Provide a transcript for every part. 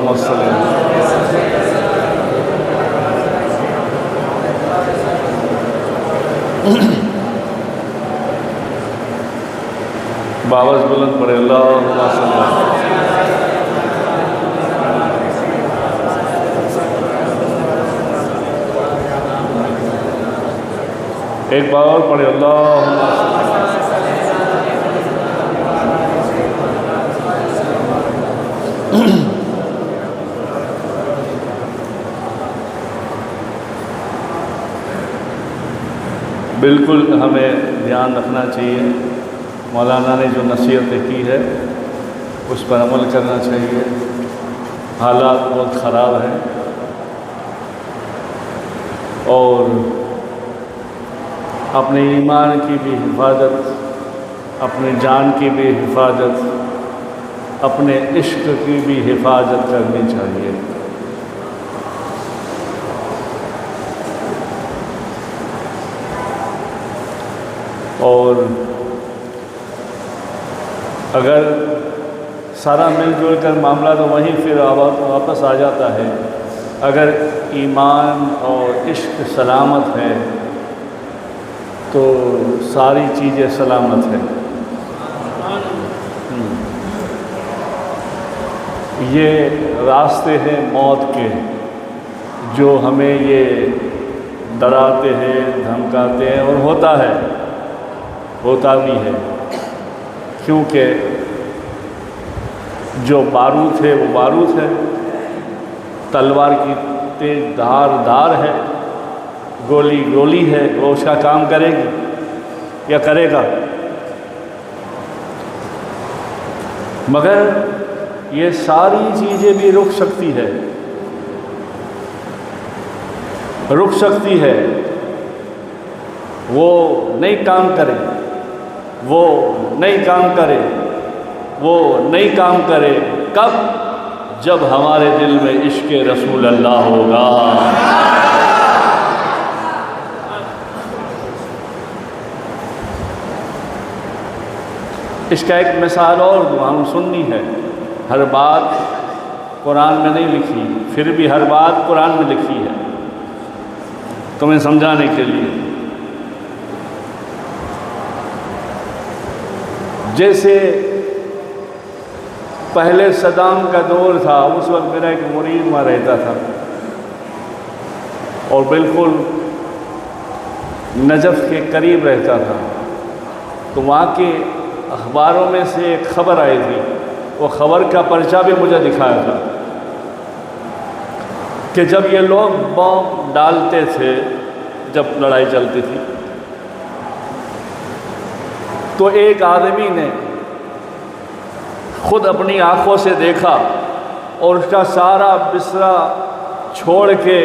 اللہم صلی باوز بلند پڑھے اللہم صلی ایک بار اور پڑھے اللہم بالکل ہمیں دھیان رکھنا چاہیے، مولانا نے جو نصیحتیں کی ہے اس پر عمل کرنا چاہیے۔ حالات بہت خراب ہیں اور اپنے ایمان کی بھی حفاظت، اپنے جان کی بھی حفاظت، اپنے عشق کی بھی حفاظت کرنی چاہیے۔ اور اگر سارا مل جل کر معاملہ تو وہیں پھر واپس آ جاتا ہے، اگر ایمان اور عشق سلامت ہے تو ساری چیزیں سلامت ہیں۔ یہ راستے ہیں موت کے جو ہمیں یہ ڈراتے ہیں، دھمکاتے ہیں، اور ہوتا بھی ہے، کیونکہ جو بارود ہے وہ بارود ہے، تلوار کی تیز دھار ہے، گولی ہے، وہ اس کا کام کرے گی یا کرے گا؟ مگر یہ ساری چیزیں بھی رک سکتی ہے، وہ نہیں کام کرے، کب؟ جب ہمارے دل میں عشق رسول اللہ ہوگا۔ اس کا ایک مثال اور ہم سننی ہے، ہر بات قرآن میں نہیں لکھی، پھر بھی ہر بات قرآن میں لکھی ہے تمہیں سمجھانے کے لیے۔ جیسے پہلے صدام کا دور تھا، اس وقت میرا ایک مرید وہاں رہتا تھا اور بالکل نجف کے قریب رہتا تھا، تو وہاں کے اخباروں میں سے ایک خبر آئی تھی، وہ خبر کا پرچہ بھی مجھے دکھایا تھا کہ جب یہ لوگ بم ڈالتے تھے، جب لڑائی چلتی تھی، تو ایک آدمی نے خود اپنی آنکھوں سے دیکھا اور اس کا سارا بسترا چھوڑ کے،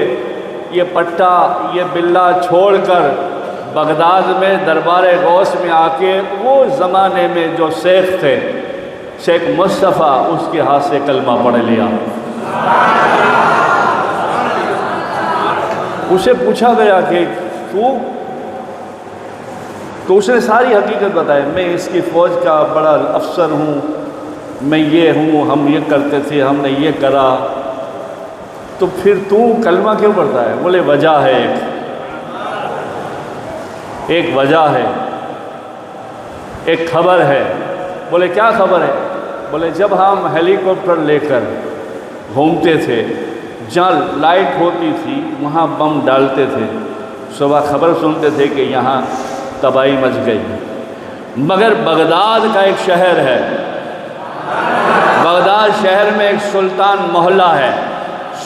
یہ پٹا یہ بلا چھوڑ کر بغداد میں دربار غوث میں آ کے وہ زمانے میں جو شیخ تھے، شیخ مصطفیٰ، اس کے ہاتھ سے کلمہ پڑھ لیا۔ اسے پوچھا گیا کہ تو اس نے ساری حقیقت بتائی، میں اس کی فوج کا بڑا افسر ہوں، میں یہ ہوں، ہم یہ کرتے تھے، ہم نے یہ کرا۔ تو پھر تو کلمہ کیوں پڑھتا ہے؟ بولے وجہ ہے، ایک وجہ ہے، ایک خبر ہے۔ بولے کیا خبر ہے؟ بولے جب ہم ہیلی کاپٹر لے کر گھومتے تھے، جہاں لائٹ ہوتی تھی وہاں بم ڈالتے تھے، صبح خبر سنتے تھے کہ یہاں تباہی مچ گئی۔ مگر بغداد کا ایک شہر ہے، بغداد شہر میں ایک سلطان محلہ ہے،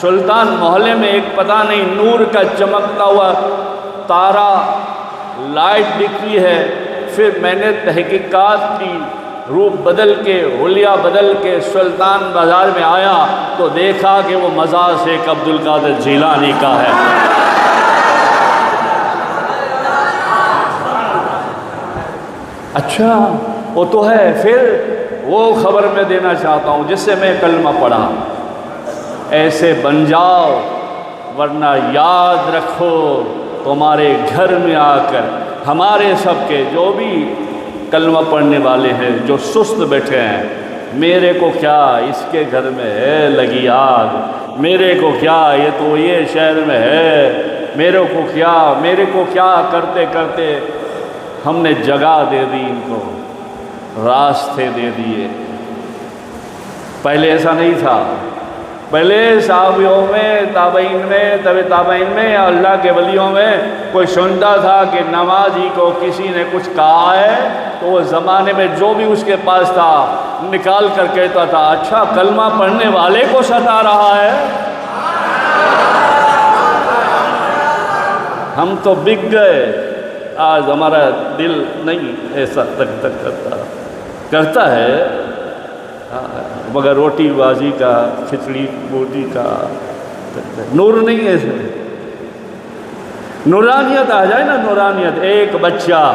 سلطان محلے میں ایک پتہ نہیں نور کا چمکتا ہوا تارا لائٹ دکھی ہے۔ پھر میں نے تحقیقات کی، روپ بدل کے، حلیہ بدل کے سلطان بازار میں آیا تو دیکھا کہ وہ مزار شیخ عبدالقادر جیلانی کا ہے۔ اچھا وہ تو ہے، پھر وہ خبر میں دینا چاہتا ہوں جس سے میں کلمہ پڑھا، ایسے بن جاؤ ورنہ یاد رکھو تمہارے گھر میں آ کر ہمارے سب کے جو بھی کلمہ پڑھنے والے ہیں جو سست بیٹھے ہیں، میرے کو کیا اس کے گھر میں ہے لگی آگ، میرے کو کیا یہ تو یہ شہر میں ہے، میرے کو کیا کرتے کرتے ہم نے جگہ دے دی، ان کو راستے دے دیے۔ پہلے ایسا نہیں تھا، پہلے صحابیوں میں، تابعین میں، طب تابعین میں، اللہ کے ولیوں میں کوئی سنتا تھا کہ نمازی کو کسی نے کچھ کہا ہے تو وہ زمانے میں جو بھی اس کے پاس تھا نکال کر کہتا تھا اچھا کلمہ پڑھنے والے کو ستا رہا ہے۔ ہم تو بک گئے، آج ہمارا دل نہیں ایسا تک کرتا ہے، مگر روٹی بازی کا، کھچڑی بوٹی کا نور نہیں ہے، نورانیت آ جائے نا، نورانیت۔ ایک بچہ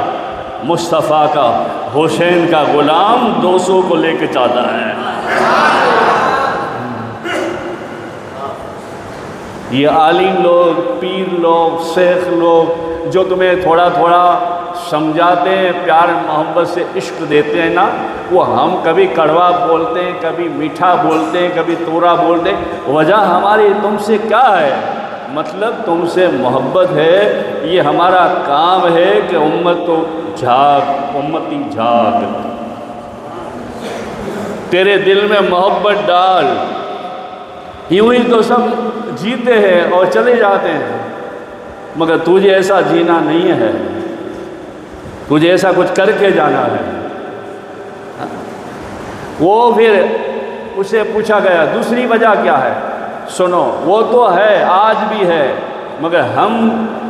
مصطفیٰ کا، حسین کا غلام 200 کو لے کے جاتا ہے۔ یہ عالم لوگ، پیر لوگ، شیخ لوگ جو تمہیں تھوڑا تھوڑا سمجھاتے ہیں، پیار محبت سے عشق دیتے ہیں نا، وہ ہم کبھی کڑوا بولتے ہیں، کبھی میٹھا بولتے ہیں، کبھی تورا بولتے ہیں۔ وجہ ہماری تم سے کیا ہے؟ مطلب تم سے محبت ہے، یہ ہمارا کام ہے کہ امتی جھاگ، تیرے دل میں محبت ڈال۔ یوں ہی تو سب جیتے ہیں اور چلے جاتے ہیں، مگر تجھے ایسا جینا نہیں ہے، تجھے ایسا کچھ کر کے جانا ہے۔ وہ پھر اسے پوچھا گیا دوسری وجہ کیا ہے؟ سنو، وہ تو ہے، آج بھی ہے، مگر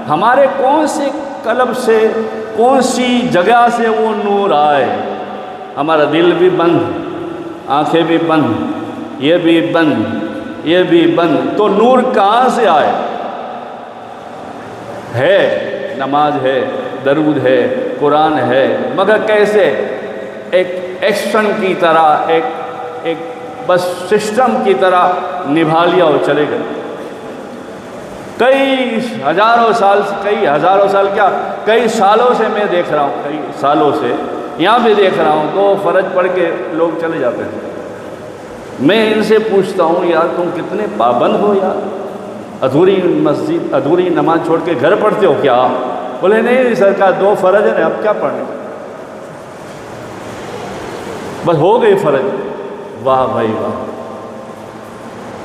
ہمارے کون سے قلب سے، کون سی جگہ سے وہ نور آئے؟ ہمارا دل بھی بند، آنکھیں بھی بند، یہ بھی بند، یہ بھی بند، تو نور کہاں سے آئے؟ ہے نماز ہے، درود ہے، قرآن ہے، مگر کیسے؟ ایک ایکشن کی طرح، ایک بس سسٹم کی طرح نبھا لیا اور چلے گئے۔ کئی ہزاروں سالوں سے میں دیکھ رہا ہوں، کئی سالوں سے یہاں بھی دیکھ رہا ہوں، 2 فرض پڑھ کے لوگ چلے جاتے ہیں۔ میں ان سے پوچھتا ہوں یار تم کتنے پابند ہو یار، ادھوری مسجد، ادھوری نماز چھوڑ کے گھر پڑھتے ہو کیا؟ بولے نہیں سرکار 2 فرض ہیں، اب کیا پڑھنے، بس ہو گئی فرض۔ واہ بھائی واہ!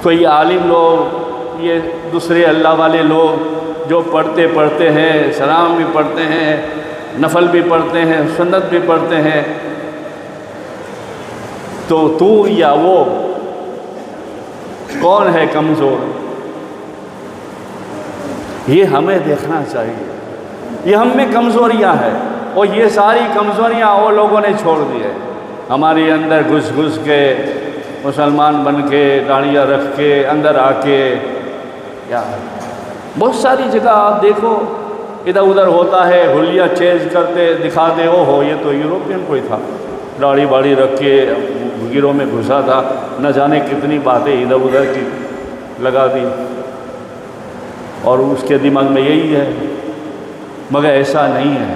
کوئی عالم لوگ، یہ دوسرے اللہ والے لوگ جو پڑھتے ہیں، سلام بھی پڑھتے ہیں، نفل بھی پڑھتے ہیں، سنت بھی پڑھتے ہیں، تو یا وہ کون ہے کمزور؟ یہ ہمیں دیکھنا چاہیے، یہ ہم میں کمزوریاں ہیں، اور یہ ساری کمزوریاں وہ لوگوں نے چھوڑ دی ہے۔ ہمارے اندر گھس کے مسلمان بن کے، داڑیاں رکھ کے، اندر آ کے، کیا بہت ساری جگہ آپ دیکھو ادھر ادھر ہوتا ہے، حلیہ چینج کرتے دکھاتے، ہو یہ تو یوروپین کوئی تھا، داڑھی باڑی رکھ کے گھروں میں گھسا تھا، نہ جانے کتنی باتیں ادھر ادھر کی لگا دی، اور اس کے دماغ میں یہی ہے، مگر ایسا نہیں ہے۔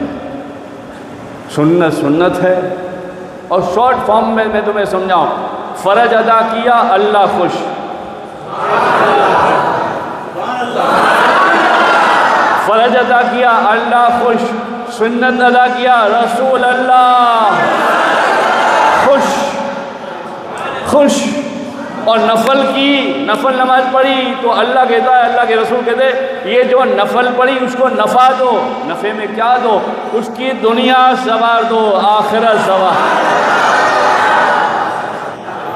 سنت ہے، اور شارٹ فارم میں تمہیں سمجھاؤں، فرض ادا کیا اللہ خوش، فرض ادا کیا اللہ خوش، سنت ادا کیا رسول اللہ خوش، اور نفل نماز پڑھی تو اللہ کہتا ہے، اللہ کے رسول کہتے ہیں یہ جو نفل پڑھی اس کو نفع دو، نفع میں کیا دو؟ اس کی دنیا سوار دو، آخرت سوار،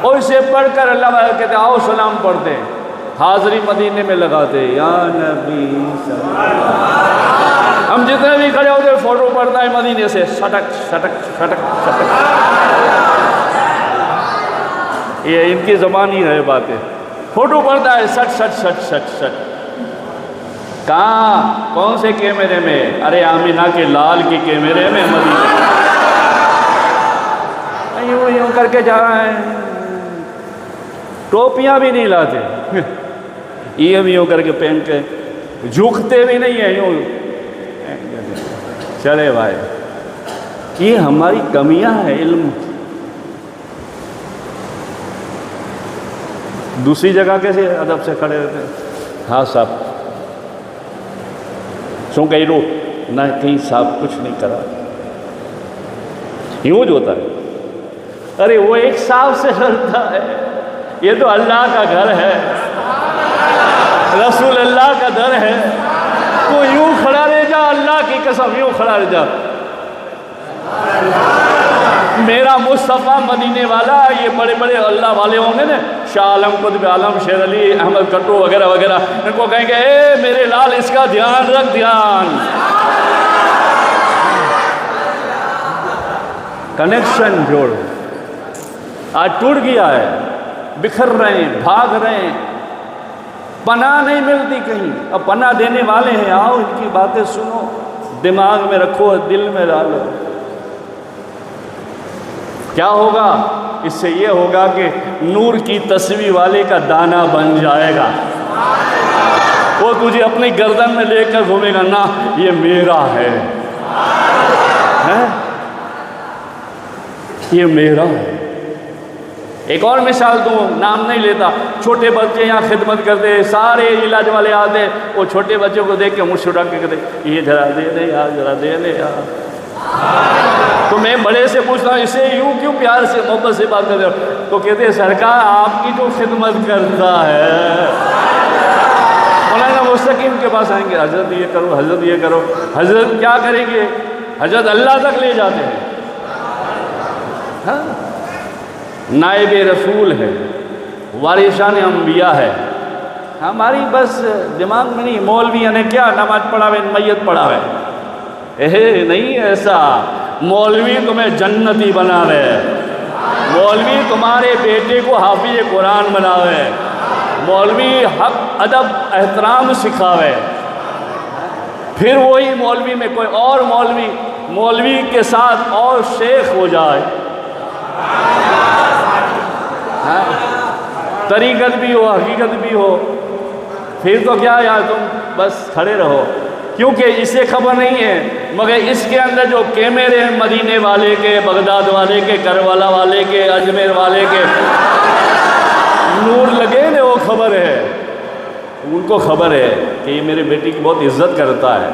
اور اسے پڑھ کر اللہ کہتے ہیں آؤ سلام پڑھتے ہیں، حاضری مدینے میں لگاتے یا نبی صلی اللہ علیہ وسلم۔ ہم جتنے بھی کھڑے ہوتے فوٹو پڑھتا ہے مدینے سے، سٹک سٹک سٹک سٹک، یہ ان کی زبان ہی ہے باتیں، فوٹو پڑھتا ہے سٹ سٹ سٹ سٹ سٹ۔ کہاں؟ کون سے کیمرے میں؟ ارے آمینہ کے لال کی کیمرے میں مدینے، یوں کر کے جا رہا ہے، ٹوپیاں بھی نہیں لاتے، یوں کر کے پہن کے، جھکتے بھی نہیں ہیں، یوں چلے بھائی، یہ ہماری کمیاں ہیں علم، دوسری جگہ کیسے ادب سے کھڑے رہتے ہیں؟ ہاں صاحب سو کہیں رو نہ کہیں صاحب کچھ نہیں کرا، یوں جو ہوتا ہے. ارے وہ ایک صاحب سے لڑتا ہے، یہ تو اللہ کا گھر ہے، رسول اللہ کا در ہے. تو یوں کھڑا رہ جا، اللہ کی قسم یوں کھڑا رہ جا. میرا مصطفیٰ مدینے والا، یہ بڑے بڑے اللہ والے ہوں گے نا، شاہ عالم، قطب عالم، شیر علی، احمد کٹو وغیرہ وغیرہ، ان کو کہیں گے اے میرے لال اس کا دھیان رکھ، دھیان. کنیکشن جوڑ. آج ٹوٹ گیا ہے، بکھر رہے ہیں، بھاگ رہے ہیں، پناہ نہیں ملتی کہیں. اب پناہ دینے والے ہیں، آؤ ان کی باتیں سنو، دماغ میں رکھو، دل میں ڈالو. کیا ہوگا اس سے؟ یہ ہوگا کہ نور کی تصویر والے کا دانہ بن جائے گا. وہ تجھے اپنی گردن میں لے کر گھومے گا، نہ یہ میرا ہے، یہ میرا ہے. ایک اور مثال دوں، نام نہیں لیتا. چھوٹے بچے یہاں خدمت کرتے، سارے علاج والے آتے، وہ چھوٹے بچوں کو دیکھ کے منہ چھڑا کے کہتے یہ ذرا دے دے یار، ذرا دے دے یار. تو میں بڑے سے پوچھتا ہوں اسے یوں کیوں پیار سے محبت سے بات کرتے ہو؟ تو کہتے ہیں سرکار آپ کی جو خدمت کرتا ہے. مولانا مستقیم کے پاس آئیں گے، حضرت یہ کرو، حضرت یہ کرو. حضرت کیا کریں گے؟ حضرت اللہ تک لے جاتے ہیں. نائب رسول ہے، وارثان انبیاء ہے. ہماری بس دماغ میں نہیں، مولوی نے کیا نماز پڑھاوے، میت پڑھاوے. نہیں ایسا. مولوی تمہیں جنتی بناوے، مولوی تمہارے بیٹے کو حافظ قرآن بناوے، مولوی حق ادب احترام سکھاوے. پھر وہی مولوی میں کوئی اور مولوی کے ساتھ اور شیخ ہو جائے، طریقت بھی ہو، حقیقت بھی ہو. پھر تو کیا یار تم بس کھڑے رہو، کیونکہ اسے خبر نہیں ہے. مگر اس کے اندر جو کیمرے ہیں مدینے والے کے، بغداد والے کے، کربلا والے کے، اجمیر والے کے، نور لگے نا، وہ خبر ہے. ان کو خبر ہے کہ یہ میرے بیٹی کی بہت عزت کرتا ہے.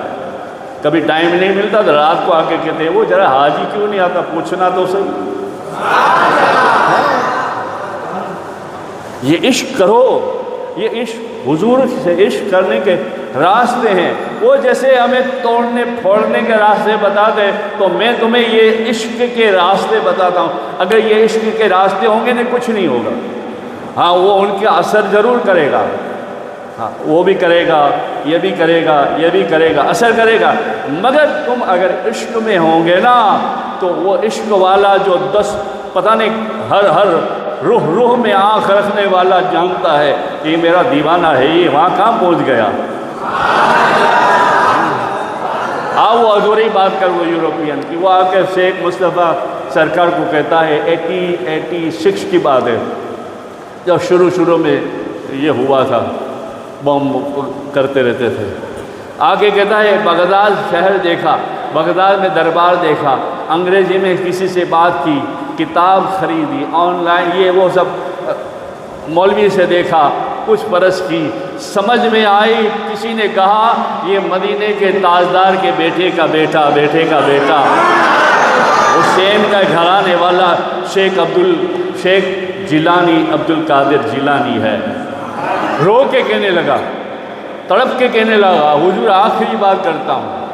کبھی ٹائم نہیں ملتا تو رات کو آ کے کہتے ہیں وہ ذرا حاجی کیوں نہیں آتا، پوچھنا تو صحیح. یہ عشق کرو، یہ عشق حضور سے عشق کرنے کے راستے ہیں. وہ جیسے ہمیں توڑنے پھوڑنے کے راستے بتاتے ہیں، تو میں تمہیں یہ عشق کے راستے بتاتا ہوں. اگر یہ عشق کے راستے ہوں گے نا، کچھ نہیں ہوگا. ہاں وہ ان کا اثر ضرور کرے گا، ہاں وہ بھی کرے گا، یہ بھی کرے گا، یہ بھی کرے گا، اثر کرے گا. مگر تم اگر عشق میں ہوں گے نا، تو وہ عشق والا جو پتہ نہیں ہر روح میں آنکھ رکھنے والا جانتا ہے کہ یہ میرا دیوانہ ہے، یہ وہاں کہاں پہنچ گیا. وہ ادھوری بات کر وہ یوروپین کی. وہ آ کے شیخ مصطفیٰ سرکار کو کہتا ہے 86 کی بات ہے، جب شروع میں یہ ہوا تھا، بم کرتے رہتے تھے. آگے کہتا ہے بغداد شہر دیکھا، بغداد میں دربار دیکھا، انگریزی میں کسی سے بات کی، کتاب خریدی، آن لائن یہ وہ سب، مولوی سے دیکھا، کچھ برس کی، سمجھ میں آئی. کسی نے کہا یہ مدینے کے تاجدار کے بیٹے کا بیٹا حسین کا گھرانے والا شیخ جیلانی، عبد القادر جیلانی ہے. رو کے کہنے لگا، تڑپ کے کہنے لگا حضور آخری بات کرتا ہوں،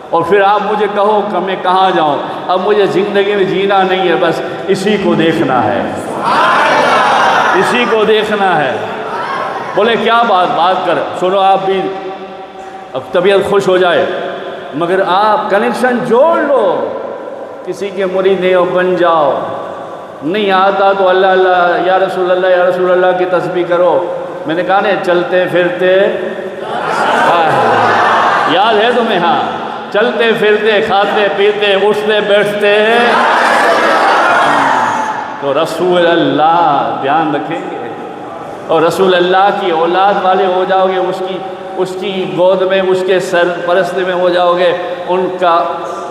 اور پھر آپ مجھے کہو کہ میں کہاں جاؤں. اب مجھے زندگی میں جینا نہیں ہے، بس اسی کو دیکھنا ہے، اسی کو دیکھنا ہے. بولے کیا بات کر، سنو آپ بھی، اب طبیعت خوش ہو جائے، مگر آپ کنیکشن جوڑ لو، کسی کے مرید نہیں ہو، بن جاؤ. نہیں آتا تو اللہ اللہ یا رسول اللہ کی تسبیح کرو. میں نے کہا نا چلتے پھرتے، یاد ہے تمہیں؟ ہاں، چلتے پھرتے، کھاتے پیتے، اٹھتے بیٹھتے، تو رسول اللہ دھیان رکھیں گے، اور رسول اللہ کی اولاد والے ہو جاؤ گے، اس کی گود میں، اس کے سرپرستی میں ہو جاؤ گے، ان کا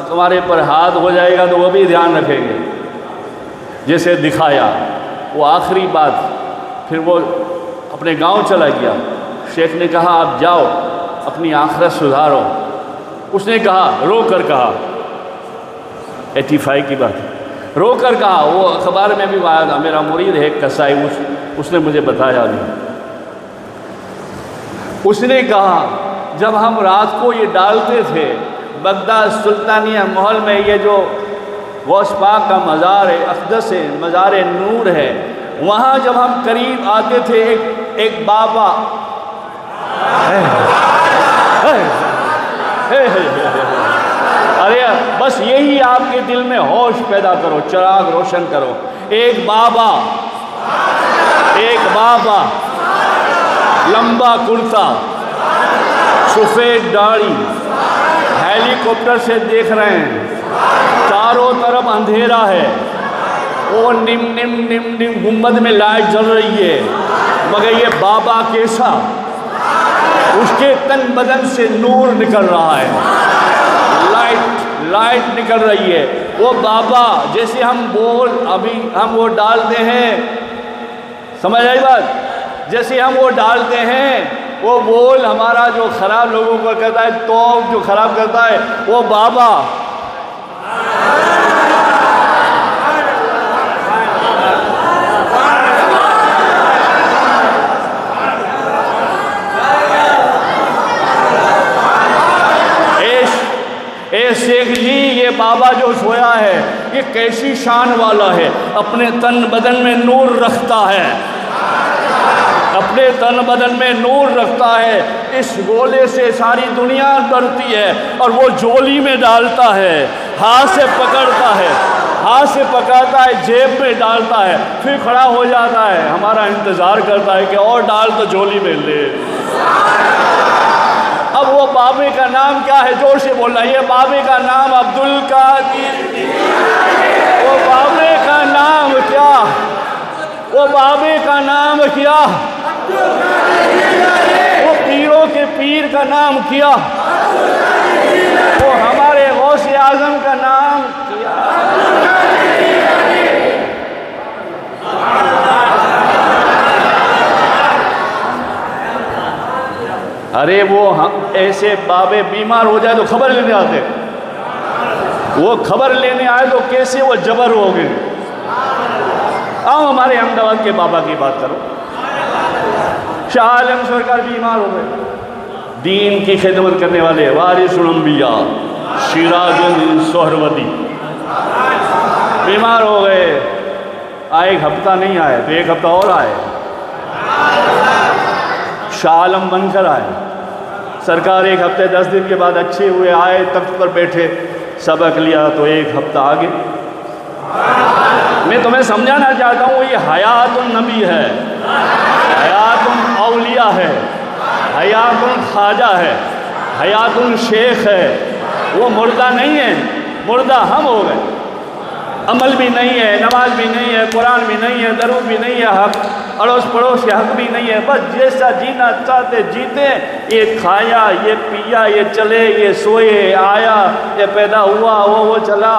تمہارے پر ہاتھ ہو جائے گا تو وہ بھی دھیان رکھیں گے. جیسے دکھایا وہ آخری بات، پھر وہ اپنے گاؤں چلا گیا۔ شیخ نے کہا آپ جاؤ اپنی آخرت سدھارو۔ اس نے کہا، رو کر کہا، 85 کی بات، رو کر کہا، وہ اخبار میں بھی آیا تھا، میرا مرید ہے ایک کسائی، اس نے مجھے بتایا نہیں۔ اس نے کہا جب ہم رات کو یہ ڈالتے تھے بغداد سلطانیہ محل میں، یہ جو غوث پاک کا مزار اقدس ہے، مزار نور ہے، وہاں جب ہم قریب آتے تھے ایک بابا، ارے بس یہی آپ کے دل میں ہوش پیدا کرو، چراغ روشن کرو، ایک بابا لمبا کرتا، سفید داڑھی، ہیلی کاپٹر سے دیکھ رہے ہیں، چاروں طرف اندھیرا ہے، وہ نم گنبد میں لائٹ جل رہی ہے، مگر یہ بابا کیسا، اس کے تن بدن سے نور نکل رہا ہے، لائٹ نکل رہی ہے۔ وہ بابا جیسے ہم وہ ڈالتے ہیں، سمجھ آئی بات، جیسے ہم وہ ڈالتے ہیں، وہ بول ہمارا جو خراب لوگوں کو کرتا ہے، تو جو خراب کرتا ہے، وہ بابا شیخ جی، یہ بابا جو سویا ہے یہ کیسی شان والا ہے، اپنے تن بدن میں نور رکھتا ہے، اپنے تن بدن میں نور رکھتا ہے، اس گولے سے ساری دنیا ڈرتی ہے، اور وہ جولی میں ڈالتا ہے، ہاتھ سے پکڑتا ہے، جیب میں ڈالتا ہے، پھر کھڑا ہو جاتا ہے، ہمارا انتظار کرتا ہے کہ اور ڈال تو جولی میں لے۔ اب وہ بابے کا نام کیا ہے؟ زور سے بولنا، یہ بابے کا نام عبدالقادر، وہ بابے کا نام کیا؟ وہ بابے کا نام کیا؟ وہ پیروں کے پیر کا نام کیا؟ وہ ہمارے غوث اعظم کا نام کیا؟ ارے وہ ایسے بابے بیمار ہو جائے تو خبر لینے آتے، وہ خبر لینے آئے تو کیسے وہ جبر ہو گئے۔ ہمارے احمدآباد کے بابا کی بات کرو، شاہ عالم سرکار بیمار ہو گئے، دین کی خدمت کرنے والے وارث الانبیاء شیراز سہروردی بیمار ہو گئے، ایک ہفتہ نہیں آئے تو ایک ہفتہ اور آئے، شاہ عالم بن کر آئے، سرکار ایک ہفتے 10 دن کے بعد اچھے ہوئے، آئے تخت پر بیٹھے، سبق لیا تو ایک ہفتہ آگے۔ میں تمہیں سمجھانا چاہتا ہوں، یہ حیات النبی ہے، حیات الاولیاء ہے، حیات الخواجہ ہے، حیات الشیخ ہے، وہ مردہ نہیں ہے، مردہ ہم ہو گئے، عمل بھی نہیں ہے، نماز بھی نہیں ہے، قرآن بھی نہیں ہے، درود بھی نہیں ہے، حق اڑوس پڑوس کے حق بھی نہیں ہے، بس جیسا جینا چاہتے جیتے، یہ کھایا، یہ پیا، یہ چلے، یہ سوئے، آیا، یہ پیدا ہوا، وہ چلا،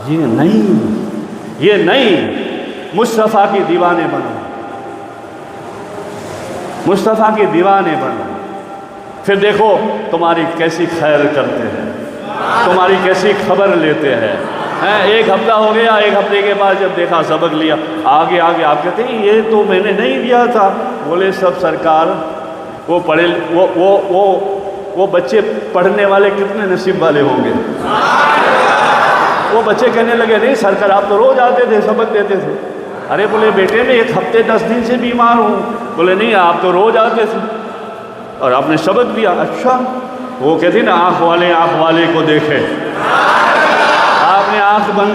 یہ نہیں، مصطفیٰ کی دیوانے بنو، مصطفیٰ کی دیوانے بنو، پھر دیکھو تمہاری کیسی خیر کرتے ہیں، تمہاری کیسی خبر لیتے ہیں۔ ایک ہفتہ ہو گیا، ایک ہفتے کے بعد جب دیکھا سبق لیا، آگے آپ کہتے ہیں یہ تو میں نے نہیں دیا تھا، بولے سب سرکار وہ پڑھے، وہ بچے پڑھنے والے کتنے نصیب والے ہوں گے۔ وہ بچے کہنے لگے نہیں سرکار آپ تو روز آتے تھے، سبق دیتے تھے۔ ارے بولے بیٹے میں ایک ہفتے 10 دن سے بیمار ہوں، بولے نہیں آپ تو روز آتے تھے اور آپ نے سبق دیا۔ اچھا، وہ کہتے نا آنکھ والے کو دیکھے، آپ نے آنکھ بند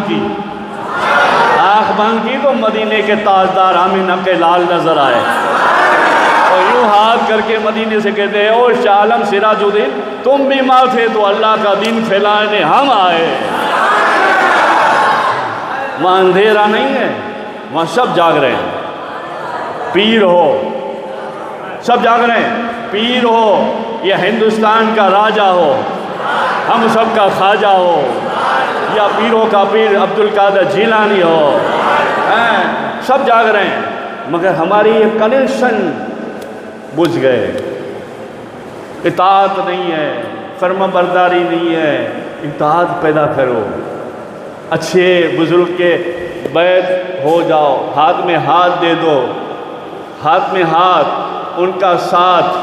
کی تو مدینے کے تاجدار آمینہ کے لال نظر آئے، اور یوں ہاتھ کر کے مدینے سے کہتے ہیں او شاہ عالم سراج الدین تم بیمار تھے تو اللہ کا دین پھیلانے ہم آئے۔ وہاں اندھیرا نہیں ہے، وہاں سب جاگ رہے ہیں، پیر ہو سب جاگ رہے ہیں، پیر ہو یا ہندوستان کا راجہ ہو، ہم سب کا خواجہ ہو، یا پیروں کا پیر عبدالقادر جیلانی ہو، سب جاگ رہے ہیں، مگر ہماری یہ کنیکشن بجھ گئے، اطاعت نہیں ہے، فرما برداری نہیں ہے، اطاعت پیدا کرو، اچھے بزرگ کے بیعت ہو جاؤ، ہاتھ میں ہاتھ دے دو، ہاتھ میں ہاتھ، ان کا ساتھ،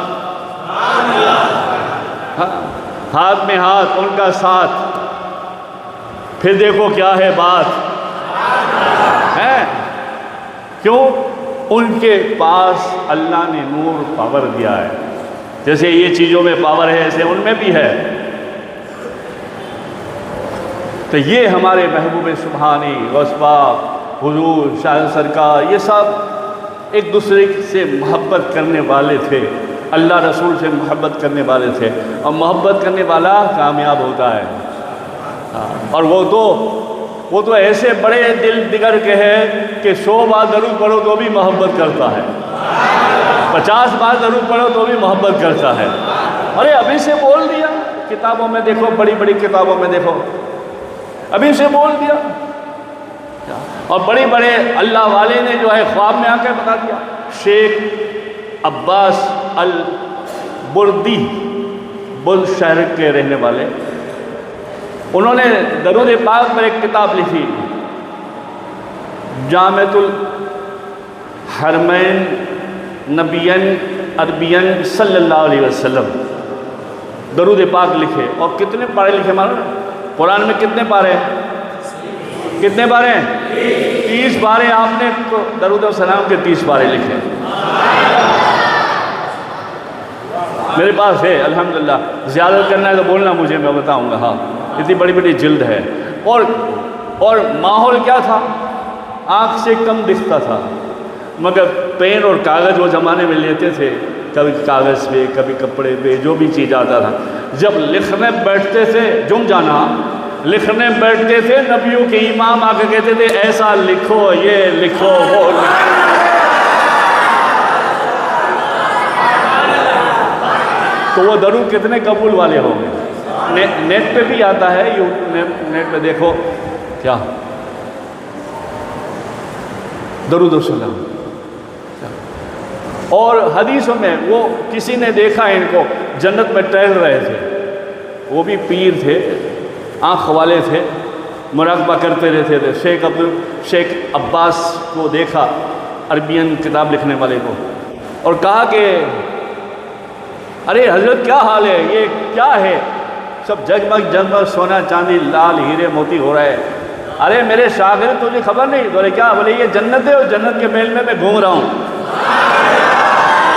ہاتھ میں ہاتھ، ان کا ساتھ، پھر دیکھو کیا ہے بات ہے۔ کیوں؟ ان کے پاس اللہ نے نور پاور دیا ہے، جیسے یہ چیزوں میں پاور ہے ایسے ان میں بھی ہے۔ تو یہ ہمارے محبوب سبحانی، غوث پاک، حضور، شاہ سرکار، یہ سب ایک دوسرے سے محبت کرنے والے تھے، اللہ رسول سے محبت کرنے والے تھے، اور محبت کرنے والا کامیاب ہوتا ہے۔ اور وہ تو ایسے بڑے دل دگر کے ہیں کہ 100 بار درود پڑھو تو بھی محبت کرتا ہے، 50 بار درود پڑھو تو بھی محبت کرتا ہے۔ ارے ابھی سے بول دیا، کتابوں میں دیکھو، بڑی بڑی کتابوں میں دیکھو، ابھی سے بول دیا۔ اور بڑے بڑے اللہ والے نے جو ہے خواب میں آ کے بتا دیا۔ شیخ عباس البردی، بلد شہر کے رہنے والے، انہوں نے درود پاک پر ایک کتاب لکھی، جامعۃ الحرمین نبیین عربین صلی اللہ علیہ وسلم، درود پاک لکھے۔ اور کتنے پارے لکھے معلوم ہے؟ قرآن میں کتنے پارے ہیں؟ کتنے پارے ہیں؟ 30 پارے۔ آپ نے درود و سلام کے 30 پارے لکھے، میرے پاس ہے الحمدللہ۔ زیادت کرنا ہے تو بولنا مجھے، میں بتاؤں گا۔ ہاں، اتنی بڑی بڑی جلد ہے۔ اور ماحول کیا تھا؟ آنکھ سے کم دکھتا تھا، مگر پین اور کاغذ وہ زمانے میں لیتے تھے، کبھی کاغذ پہ، کبھی کپڑے پہ، جو بھی چیز آتا تھا۔ جب لکھنے بیٹھتے تھے، جم جانا، لکھنے بیٹھتے تھے، نبیوں کے امام آ کے کہتے تھے ایسا لکھو، یہ لکھو، وہ لکھو۔ تو وہ درود کتنے قبول والے ہوں گے۔ نیٹ پہ بھی آتا ہے، نیٹ پہ دیکھو کیا درود و سلام۔ اور حدیثوں میں وہ کسی نے دیکھا ان کو جنت میں ٹہل رہے تھے، وہ بھی پیر تھے، آنکھ والے تھے، مراقبہ کرتے رہتے تھے۔ شیخ عباس کو دیکھا، عربین کتاب لکھنے والے کو، اور کہا کہ ارے حضرت کیا حال ہے، یہ کیا ہے؟ سب جگمگ جگمگ سونا چاندی لال ہیرے موتی ہو رہا ہے۔ ارے میرے شاگرد، تجھے خبر نہیں؟ بولے کیا؟ بولے یہ جنت ہے، اور جنت کے میل میں گھوم رہا ہوں۔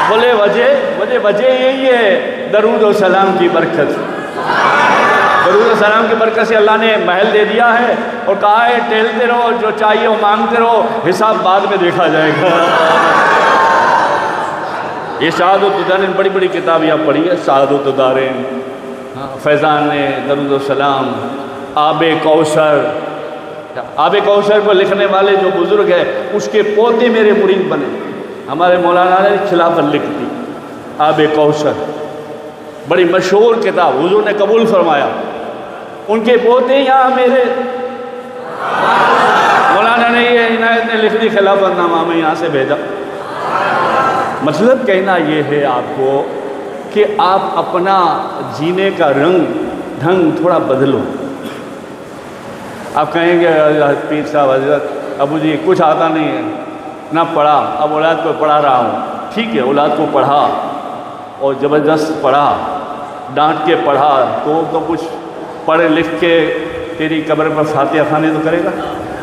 بولے وجہ یہی ہے درود و سلام کی برکت، درود و سلام کی برکت سے اللہ نے محل دے دیا ہے، اور کہا ہے ٹہلتے رہو، جو چاہیے وہ مانگتے رہو، حساب بعد میں دیکھا جائے گا۔ یہ سعادت الدارین، بڑی بڑی کتاب یہاں پڑھی ہے، سعادت الدارین، فیضان درود و سلام، آب کوثر۔ آب کوثر کو لکھنے والے جو بزرگ ہیں، اس کے پوتے میرے مرید بنے۔ ہمارے مولانا نے خلافت لکھ دی آب کوثر، بڑی مشہور کتاب، حضور نے قبول فرمایا۔ ان کے پوتے یہاں میرے مولانا نے یہ عنایت نے لکھ دی خلافت نامہ، میں یہاں سے بھیجا۔ مطلب کہنا یہ ہے آپ کو کہ آپ اپنا جینے کا رنگ ڈھنگ تھوڑا بدلو۔ آپ کہیں گے پیر صاحب، حضرت ابو جی کچھ آتا نہیں ہے، نہ پڑھا، اب اولاد کو پڑھا رہا ہوں۔ ٹھیک ہے، اولاد کو پڑھا اور زبردست پڑھا، ڈانٹ کے پڑھا، تو کچھ پڑھ لکھ کے تیری قبر پر فاتحہ خانی تو کرے گا۔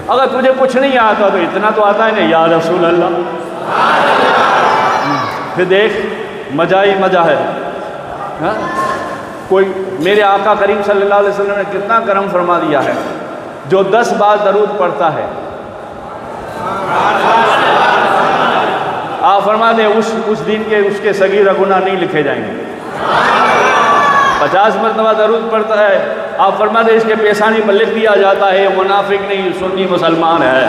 اگر تجھے کچھ نہیں آتا تو اتنا تو آتا ہے نا، یا رسول اللہ، پھر دیکھ مزہ ہی مزہ ہے۔ کوئی میرے آقا کریم صلی اللہ علیہ وسلم نے کتنا کرم فرما دیا ہے، جو 10 بار درود پڑھتا ہے، آپ فرما دیں اس دن کے اس کے صغیرہ گناہ نہیں لکھے جائیں گے۔ 50 مرتبہ درود پڑھتا ہے، آپ فرما دیں اس کے پیشانی پر لکھ دیا جاتا ہے یہ منافق نہیں، سنی مسلمان ہے۔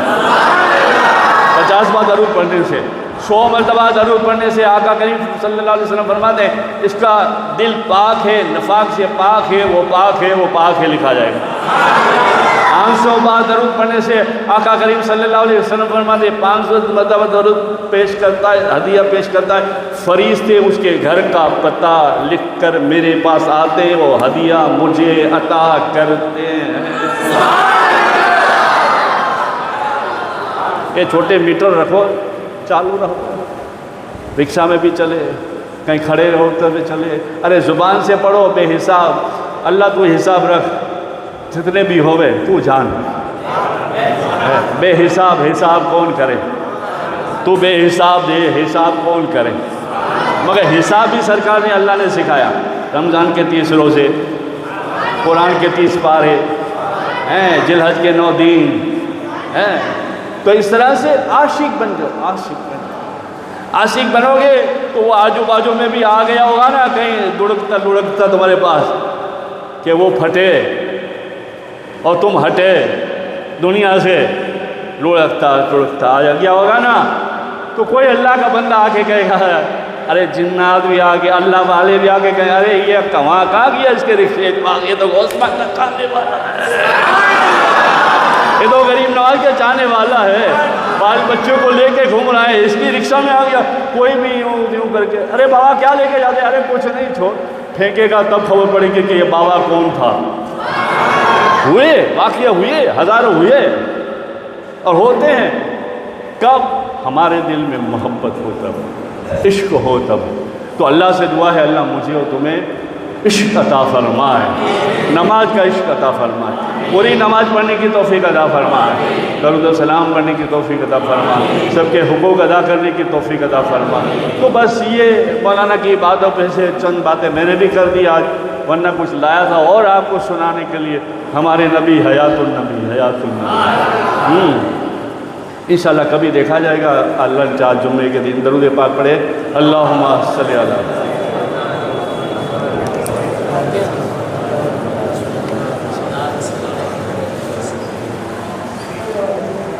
50 بار درود پڑھنے سے 100 مرتبہ درود پڑھنے سے آقا کریم صلی اللہ علیہ وسلم فرماتے ہیں اس کا دل پاک ہے، نفاق سے پاک ہے، وہ پاک ہے، وہ پاک ہے لکھا جائے گا۔ 500 بار درود پڑھنے سے آقا کریم صلی اللہ علیہ وسلم فرماتے ہیں 500 مرتبہ درود پیش کرتا ہے، ہدیہ پیش کرتا ہے، فرشتے اس کے گھر کا پتہ لکھ کر میرے پاس آتے، وہ ہدیہ مجھے عطا کرتے ہیں۔ یہ چھوٹے میٹر رکھو، چالو رہو، رکشا میں بھی چلے، کہیں کھڑے رہو تو بھی چلے، ارے زبان سے پڑھو بے حساب، اللہ تو حساب رکھ جتنے بھی ہوئے تو جان، بے حساب حساب کون کرے، تو بے حساب دے حساب کون کرے، مگر حساب بھی سرکار نے اللہ نے سکھایا۔ رمضان کے 30 روزے، قرآن کے 30 پارے ہیں، ذی الحج کے 9 دن ہیں، تو اس طرح سے عاشق بن جاؤ، عاشق بنو گے تو وہ آجو باجو میں بھی آ گیا ہوگا نا کہیں لڑکتا تمہارے پاس کہ وہ پھٹے اور تم ہٹے دنیا سے، لڑکتا آ گیا ہوگا نا، تو کوئی اللہ کا بندہ آ کے کہے گا، ارے جنات بھی آ گیا، اللہ والے بھی آ کے کہیں ارے یہ کہاں گیا اس کے رکشے، یہ تو غوث پاک کا کھانے والا ہے، یہ تو غریب نواز کے چاہنے والا ہے، بال بچوں کو لے کے گھوم رہا ہے، اس کی رکشہ میں آ گیا، کوئی بھی یوں کر کے، ارے بابا کیا لے کے جاتے، ارے کچھ نہیں، چھوڑ، پھینکے گا تب خبر پڑے گی کہ یہ بابا کون تھا۔ ہوئے واقعہ ہوئے، ہزاروں ہوئے اور ہوتے ہیں، کب ہمارے دل میں محبت ہو تب، عشق ہو تب، تو اللہ سے دعا ہے اللہ مجھے اور تمہیں عشق عطا فرمائے، نماز کا عشق عطا فرمائے، پوری نماز پڑھنے کی توفیق عطا فرمائے، درود و سلام پڑھنے کی توفیق عطا فرمائے، سب کے حقوق ادا کرنے کی توفیق عطا فرمائے۔ تو بس یہ مولانا کی باتوں پہ سے چند باتیں میں نے بھی کر دی آج، ورنہ کچھ لایا تھا اور آپ کو سنانے کے لیے، ہمارے نبی حیات النبی، انشاءاللہ کبھی دیکھا جائے گا، اللہ چاہ جمعے کے دن درود پاک پڑھے، اللہم صلی علی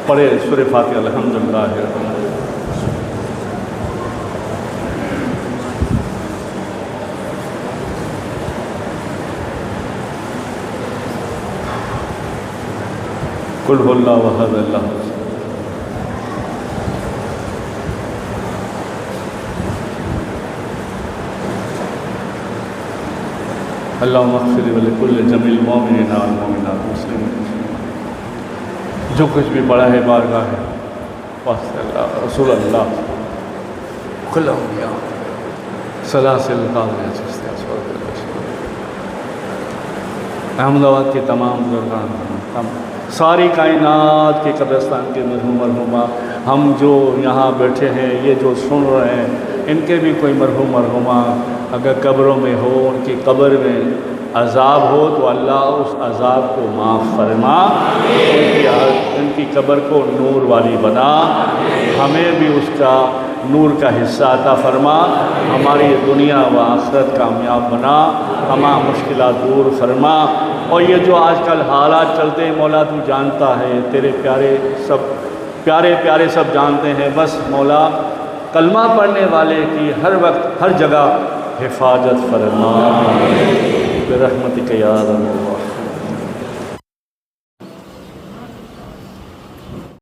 پڑھے سورہ فاتحہ الحمدللہ۔ قل هو اللہ احد اللہ اللہم اغفر لکل جمیع المؤمنین والمؤمنات مسلمین، جو کچھ بھی پڑھا ہے بارگاہ ہے واسطہ اللہ رسول اللہ کل انبیاء سلاسل قاضی چشتی احمد آباد کے تمام بزرگان، ساری کائنات کے قبرستان کے مرحوم مرحومہ، ہم جو یہاں بیٹھے ہیں، یہ جو سن رہے ہیں، ان کے بھی کوئی مرحوم مرحومہ اگر قبروں میں ہو، ان کی قبر میں عذاب ہو تو اللہ اس عذاب کو معاف فرما، ان کی قبر کو نور والی بنا، ہمیں بھی اس کا نور کا حصہ عطا فرما، ہماری دنیا و آخرت کامیاب بنا، تمام مشکلات دور فرما، اور یہ جو آج کل حالات چلتے ہیں مولا تو جانتا ہے، تیرے پیارے سب جانتے ہیں، بس مولا کلمہ پڑھنے والے کی ہر وقت ہر جگہ حفاظت فرما برحمتک یا ارحم الراحمین۔